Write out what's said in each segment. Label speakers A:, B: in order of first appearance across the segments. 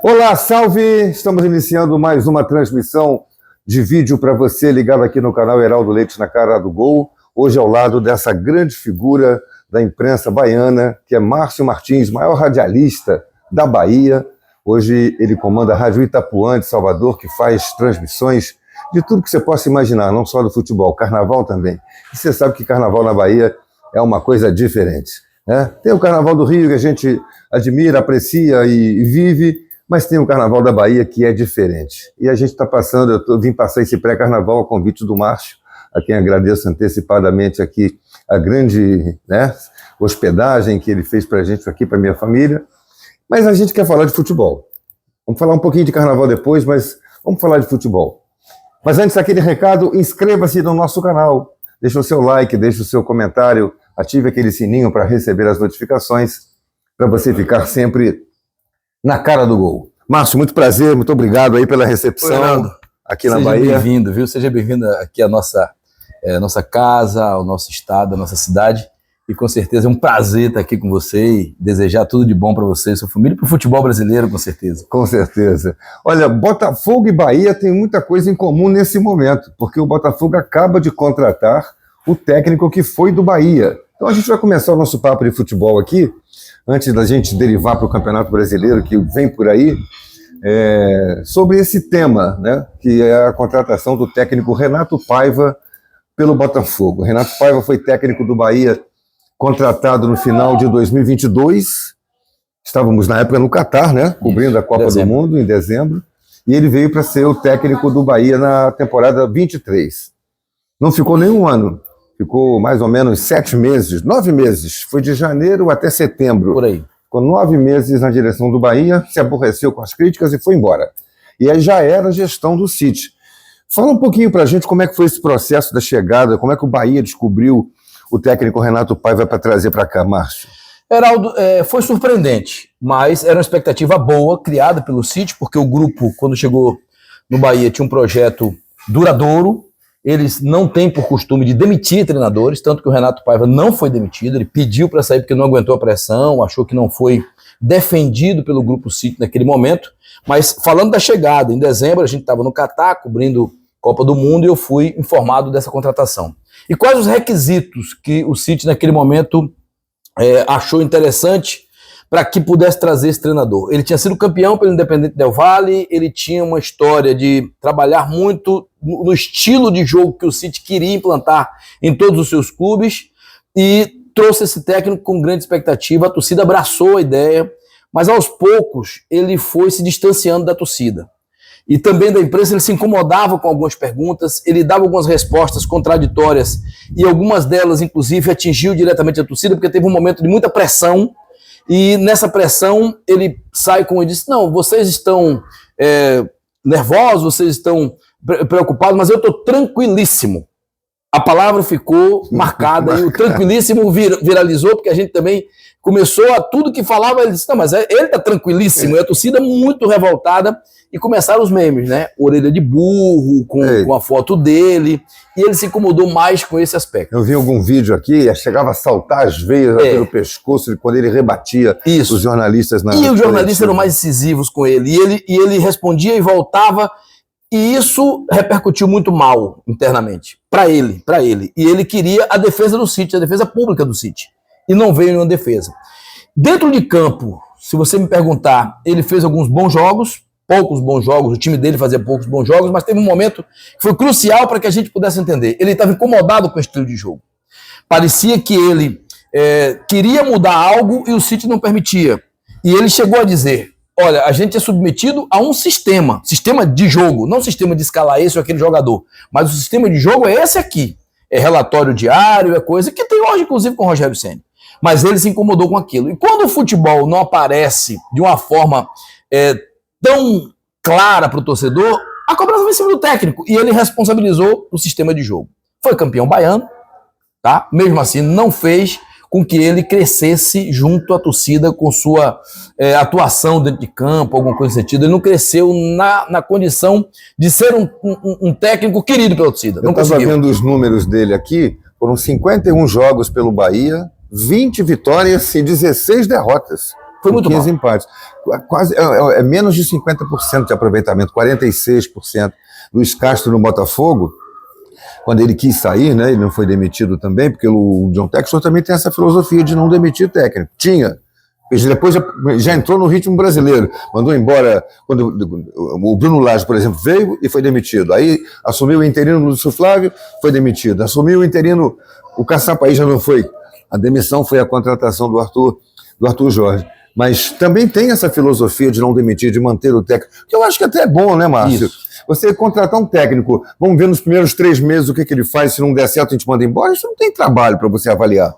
A: Olá, salve! Estamos iniciando mais uma transmissão de vídeo para você ligado aqui no canal Heraldo Leite na Cara do Gol. Hoje ao lado dessa grande figura da imprensa baiana, que é Márcio Martins, maior radialista da Bahia. Hoje ele comanda a Rádio Itapuã de Salvador, que faz transmissões de tudo que você possa imaginar, não só do futebol, carnaval também. E você sabe que carnaval na Bahia é uma coisa diferente, né? Tem o carnaval do Rio que a gente admira, aprecia e vive, mas tem o carnaval da Bahia que é diferente. E a gente está passando, vim passar esse pré-carnaval a convite do Márcio, a quem agradeço antecipadamente aqui a grande, né, hospedagem que ele fez para a gente aqui, para minha família. Mas a gente quer falar de futebol. Vamos falar um pouquinho de carnaval depois, mas vamos falar de futebol. Mas antes, aquele recado, inscreva-se no nosso canal, deixa o seu like, deixa o seu comentário, ative aquele sininho para receber as notificações, para você ficar sempre na cara do gol. Márcio, muito prazer, muito obrigado aí pela recepção aqui na Bahia.
B: Seja bem-vindo, viu? Seja bem-vindo aqui à nossa casa, ao nosso estado, à nossa cidade. E com certeza é um prazer estar aqui com você e desejar tudo de bom para você e sua família e para o futebol brasileiro, com certeza.
A: Com certeza. Olha, Botafogo e Bahia têm muita coisa em comum nesse momento, porque o Botafogo acaba de contratar o técnico que foi do Bahia. Então a gente vai começar o nosso papo de futebol aqui, antes da gente derivar para o Campeonato Brasileiro, que vem por aí, sobre esse tema, né, que é a contratação do técnico Renato Paiva pelo Botafogo. Renato Paiva foi técnico do Bahia, contratado no final de 2022, estávamos na época no Catar, né, cobrindo a Copa do Mundo em dezembro, e ele veio para ser o técnico do Bahia na temporada 23. Não ficou nenhum ano, ficou mais ou menos 7 meses, 9 meses, foi de janeiro até setembro.
B: Por aí.
A: Ficou 9 meses na direção do Bahia, se aborreceu com as críticas e foi embora. E aí já era a gestão do City. Fala um pouquinho para a gente como é que foi esse processo da chegada, como é que o Bahia descobriu o técnico Renato Paiva para trazer para cá, Márcio.
B: Heraldo, foi surpreendente, mas era uma expectativa boa, criada pelo City, porque o grupo, quando chegou no Bahia, tinha um projeto duradouro. Eles não têm por costume de demitir treinadores, tanto que o Renato Paiva não foi demitido, ele pediu para sair porque não aguentou a pressão, achou que não foi defendido pelo grupo City naquele momento. Mas falando da chegada, em dezembro a gente estava no Catar, cobrindo Copa do Mundo, e eu fui informado dessa contratação. E quais os requisitos que o City naquele momento achou interessante para que pudesse trazer esse treinador? Ele tinha sido campeão pelo Independente Del Valle, ele tinha uma história de trabalhar muito no estilo de jogo que o City queria implantar em todos os seus clubes, e trouxe esse técnico com grande expectativa. A torcida abraçou a ideia, mas aos poucos ele foi se distanciando da torcida. E também da imprensa. Ele se incomodava com algumas perguntas, ele dava algumas respostas contraditórias, e algumas delas, inclusive, atingiu diretamente a torcida, porque teve um momento de muita pressão, e nessa pressão ele sai com e disse: não, vocês estão nervosos, vocês estão preocupados, mas eu estou tranquilíssimo. A palavra ficou marcada, e o tranquilíssimo viralizou, porque a gente também começou a tudo que falava, ele disse: não, mas ele está tranquilíssimo, e a torcida muito revoltada. E começaram os memes, né? Orelha de burro, com a foto dele. E ele se incomodou mais com esse aspecto.
A: Eu vi algum vídeo aqui, chegava a saltar as veias pelo pescoço quando ele rebatia os jornalistas na...
B: E os jornalistas eram mais incisivos com ele. E ele respondia e voltava. E isso repercutiu muito mal internamente. Para ele. E ele queria a defesa do City, a defesa pública do City. E não veio nenhuma defesa. Dentro de campo, se você me perguntar, ele fez alguns bons jogos, poucos bons jogos, o time dele fazia poucos bons jogos, mas teve um momento que foi crucial para que a gente pudesse entender. Ele estava incomodado com o estilo de jogo. Parecia que ele queria mudar algo e o City não permitia. E ele chegou a dizer: olha, a gente é submetido a um sistema de jogo, não sistema de escalar esse ou aquele jogador, mas o sistema de jogo é esse aqui. É relatório diário, é coisa que tem hoje, inclusive, com o Rogério Ceni. Mas ele se incomodou com aquilo. E quando o futebol não aparece de uma forma tão clara para o torcedor, a cobrança vai em cima do técnico, e ele responsabilizou o sistema de jogo. Foi campeão baiano, tá? Mesmo assim não fez com que ele crescesse junto à torcida com sua atuação dentro de campo, alguma coisa nesse sentido. Ele não cresceu na condição de ser um técnico querido pela torcida.
A: Eu estava vendo os números dele aqui, foram 51 jogos pelo Bahia, 20 vitórias e 16 derrotas.
B: Foi muito
A: 15
B: mal.
A: empates. Quase, é menos de 50% de aproveitamento, 46%. Luiz Castro no Botafogo, quando ele quis sair, né, ele não foi demitido também, porque o John Textor também tem essa filosofia de não demitir técnico. Tinha. Depois já entrou no ritmo brasileiro. Mandou embora, quando o Bruno Lage, por exemplo, veio e foi demitido. Aí assumiu o interino Lúcio Flávio, foi demitido. Assumiu o interino, o Caçapa aí já não foi. A demissão foi a contratação do Arthur Jorge. Mas também tem essa filosofia de não demitir, de manter o técnico, que eu acho que até é bom, né, Márcio? Isso. Você contratar um técnico, vamos ver nos primeiros 3 meses o que ele faz, se não der certo a gente manda embora, isso não tem trabalho para você avaliar.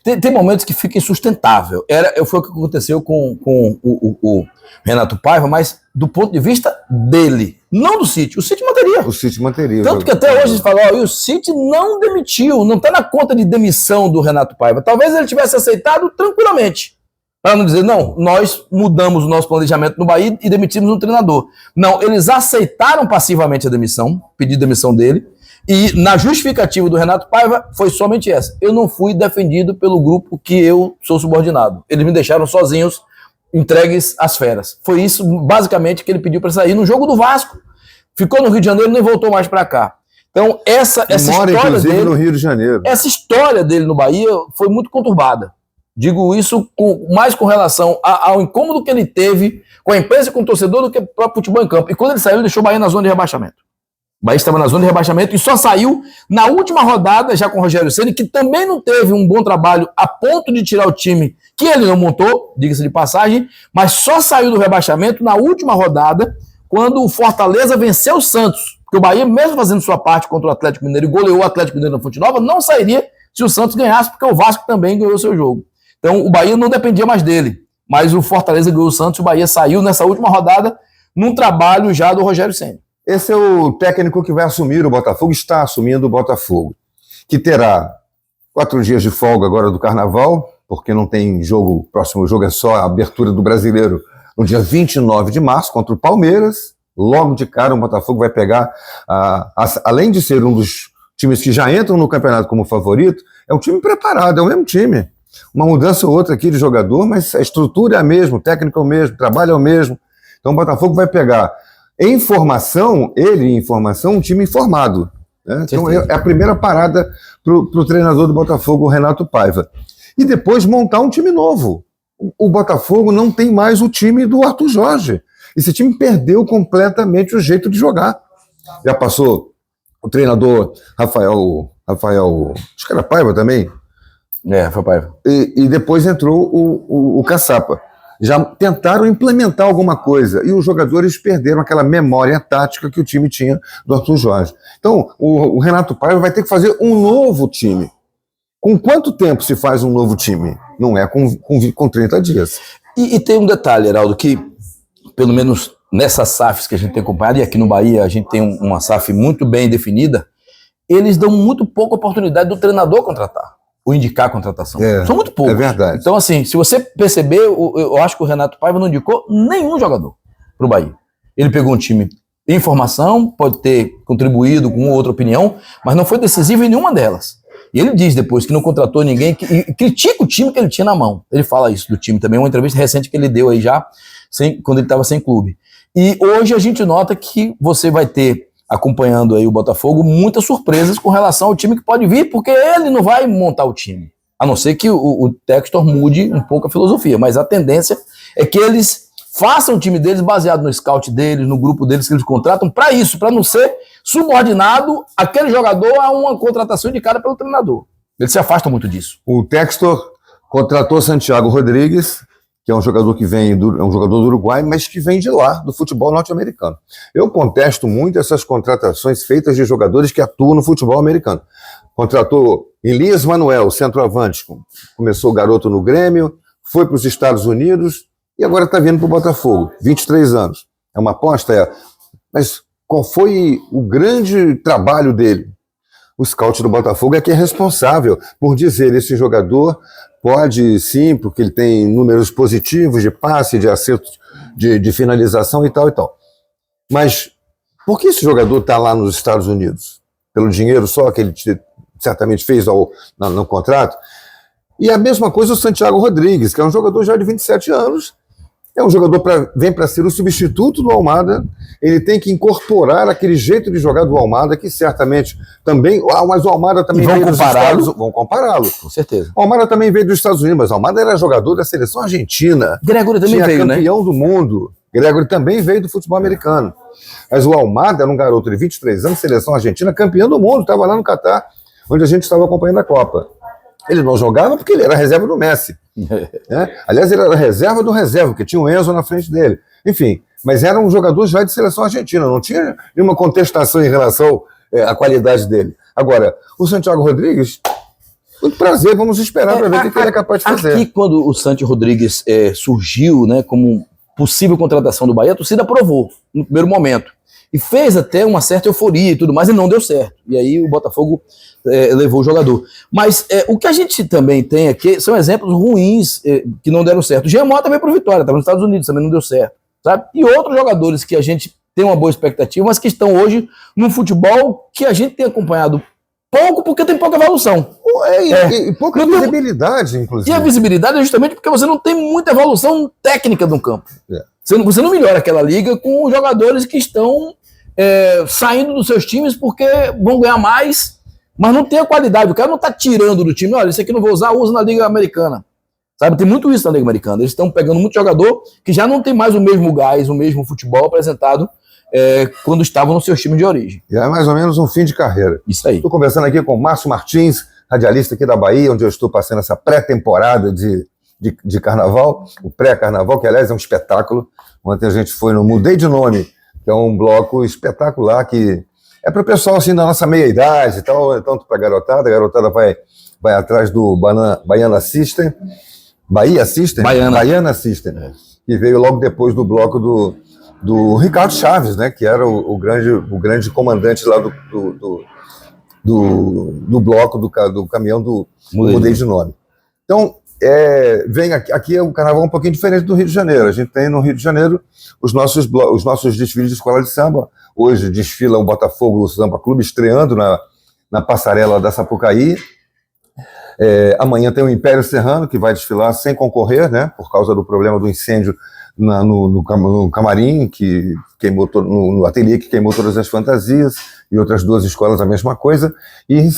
B: Tem momentos que fica insustentável. Foi o que aconteceu com o Renato Paiva, mas do ponto de vista dele, não do City. O City manteria.
A: O City manteria.
B: Tanto que até hoje se fala, o City não demitiu, não está na conta de demissão do Renato Paiva. Talvez ele tivesse aceitado tranquilamente. Para não dizer, não, nós mudamos o nosso planejamento no Bahia e demitimos um treinador. Não, eles aceitaram passivamente a demissão, pedido de demissão dele, e na justificativa do Renato Paiva foi somente essa. Eu não fui defendido pelo grupo que eu sou subordinado. Eles me deixaram sozinhos, entregues às feras. Foi isso, basicamente, que ele pediu para sair no jogo do Vasco. Ficou no Rio de Janeiro e nem voltou mais para cá. Então, essa história dele,
A: no Rio de Janeiro.
B: Essa história dele no Bahia foi muito conturbada. Digo isso mais com relação ao incômodo que ele teve com a imprensa e com o torcedor do que o próprio futebol em campo. E quando ele saiu, ele deixou o Bahia na zona de rebaixamento. O Bahia estava na zona de rebaixamento e só saiu na última rodada, já com o Rogério Ceni, que também não teve um bom trabalho a ponto de tirar o time que ele não montou, diga-se de passagem, mas só saiu do rebaixamento na última rodada, quando o Fortaleza venceu o Santos. Porque o Bahia, mesmo fazendo sua parte contra o Atlético Mineiro e goleou o Atlético Mineiro na Fonte Nova, não sairia se o Santos ganhasse, porque o Vasco também ganhou seu jogo. Então, o Bahia não dependia mais dele, mas o Fortaleza ganhou o Santos, o Bahia saiu nessa última rodada num trabalho já do Rogério Ceni.
A: Esse é o técnico que vai assumir o Botafogo, está assumindo o Botafogo, que terá 4 dias de folga agora do Carnaval, porque não tem jogo, o próximo jogo é só a abertura do Brasileiro no dia 29 de março contra o Palmeiras. Logo de cara o Botafogo vai pegar, além de ser um dos times que já entram no campeonato como favorito, é um time preparado, é o mesmo time. Uma mudança ou outra aqui de jogador, mas a estrutura é a mesma, o técnico é o mesmo, o trabalho é o mesmo. Então o Botafogo vai pegar em formação, um time informado. Né? Então é a primeira parada para o treinador do Botafogo, o Renato Paiva. E depois montar um time novo. O Botafogo não tem mais o time do Arthur Jorge. Esse time perdeu completamente o jeito de jogar. Já passou o treinador Rafael, acho que era Paiva também.
B: Foi Paiva.
A: E depois entrou o Caçapa. Já tentaram implementar alguma coisa e os jogadores perderam aquela memória tática que o time tinha do Arthur Jorge. Então, o Renato Paiva vai ter que fazer um novo time. Com quanto tempo se faz um novo time? Não é com 30 dias.
B: E tem um detalhe, Heraldo, que pelo menos nessas SAFs que a gente tem acompanhado, e aqui no Bahia a gente tem uma SAF muito bem definida, eles dão muito pouca oportunidade do treinador contratar. Ou indicar a contratação. São muito poucos.
A: É verdade.
B: Então, assim, se você perceber, eu acho que o Renato Paiva não indicou nenhum jogador para o Bahia. Ele pegou um time em formação, pode ter contribuído com outra opinião, mas não foi decisivo em nenhuma delas. E ele diz depois que não contratou ninguém, e critica o time que ele tinha na mão. Ele fala isso do time também, uma entrevista recente que ele deu aí já, quando ele estava sem clube. E hoje a gente nota que você vai ter, acompanhando aí o Botafogo, muitas surpresas com relação ao time que pode vir, porque ele não vai montar o time. A não ser que o Textor mude um pouco a filosofia, mas a tendência é que eles façam o time deles baseado no scout deles, no grupo deles que eles contratam, para isso, para não ser subordinado aquele jogador a uma contratação indicada pelo treinador. Eles se afastam muito disso.
A: O Textor contratou Santiago Rodrigues, que é um jogador que vem é um jogador do Uruguai, mas que vem de lá, do futebol norte-americano. Eu contesto muito essas contratações feitas de jogadores que atuam no futebol americano. Contratou Elias Manuel, centroavante, começou garoto no Grêmio, foi para os Estados Unidos e agora está vindo para o Botafogo, 23 anos. É uma aposta, mas qual foi o grande trabalho dele? O scout do Botafogo é que é responsável por dizer esse jogador pode sim, porque ele tem números positivos de passe, de acerto, de finalização e tal e tal. Mas por que esse jogador está lá nos Estados Unidos? Pelo dinheiro só que ele certamente fez no contrato? E a mesma coisa o Santiago Rodrigues, que é um jogador já de 27 anos, é um jogador vem para ser o substituto do Almada, ele tem que incorporar aquele jeito de jogar do Almada, que certamente também... mas o Almada também
B: vão
A: veio dos
B: compará-lo?
A: Estados... Vão compará-lo.
B: Com certeza.
A: O Almada também veio dos Estados Unidos, mas o Almada era jogador da seleção argentina.
B: Gregory também
A: tinha
B: veio, né?
A: campeão do mundo. Gregory também veio do futebol americano. Mas o Almada era um garoto de 23 anos, seleção argentina, campeão do mundo, estava lá no Catar, onde a gente estava acompanhando a Copa. Ele não jogava porque ele era reserva do Messi. Né? Aliás, ele era reserva do reserva, porque tinha o Enzo na frente dele. Enfim, mas era um jogador já de seleção argentina, não tinha nenhuma contestação em relação à qualidade dele. Agora, o Santiago Rodrigues, muito prazer, vamos esperar para ver o que ele é capaz de fazer.
B: Aqui, quando o Santi Rodrigues surgiu, né, como possível contratação do Bahia, a torcida aprovou no primeiro momento. E fez até uma certa euforia e tudo mais, e não deu certo. E aí o Botafogo levou o jogador. Mas o que a gente também tem aqui são exemplos ruins que não deram certo. O Jean Mota veio para o Vitória, estava nos Estados Unidos, também não deu certo. Sabe? E outros jogadores que a gente tem uma boa expectativa, mas que estão hoje num futebol que a gente tem acompanhado pouco porque tem pouca evolução.
A: E pouca visibilidade, inclusive.
B: E a visibilidade é justamente porque você não tem muita evolução técnica no campo. Você não melhora aquela liga com os jogadores que estão saindo dos seus times porque vão ganhar mais, mas não tem a qualidade. O cara não está tirando do time. Olha, isso aqui não vou usar, usa na Liga Americana. Sabe? Tem muito isso na Liga Americana. Eles estão pegando muito jogador que já não tem mais o mesmo gás, o mesmo futebol apresentado quando estavam nos seus times de origem.
A: E é mais ou menos um fim de carreira.
B: Isso aí.
A: Estou conversando aqui com o Márcio Martins, radialista aqui da Bahia, onde eu estou passando essa pré-temporada de carnaval, o pré-carnaval, que aliás é um espetáculo. Ontem a gente foi no Mudei de Nome, que é um bloco espetacular que é para o pessoal assim da nossa meia-idade e tal, tanto para a garotada vai atrás do Baiana System, Bahia System? Baiana System, que veio logo depois do bloco do Ricardo Chaves, né, que era o grande comandante lá do bloco do caminhão do Mudei de Nome. Então, vem aqui o carnaval é um pouquinho diferente do Rio de Janeiro. A gente tem no Rio de Janeiro os nossos desfiles de escola de samba. Hoje desfila o Botafogo Samba Clube, estreando na passarela da Sapucaí. Amanhã tem o Império Serrano, que vai desfilar sem concorrer, né, por causa do problema do incêndio no camarim, que queimou no ateliê, que queimou todas as fantasias, e outras duas escolas a mesma coisa. E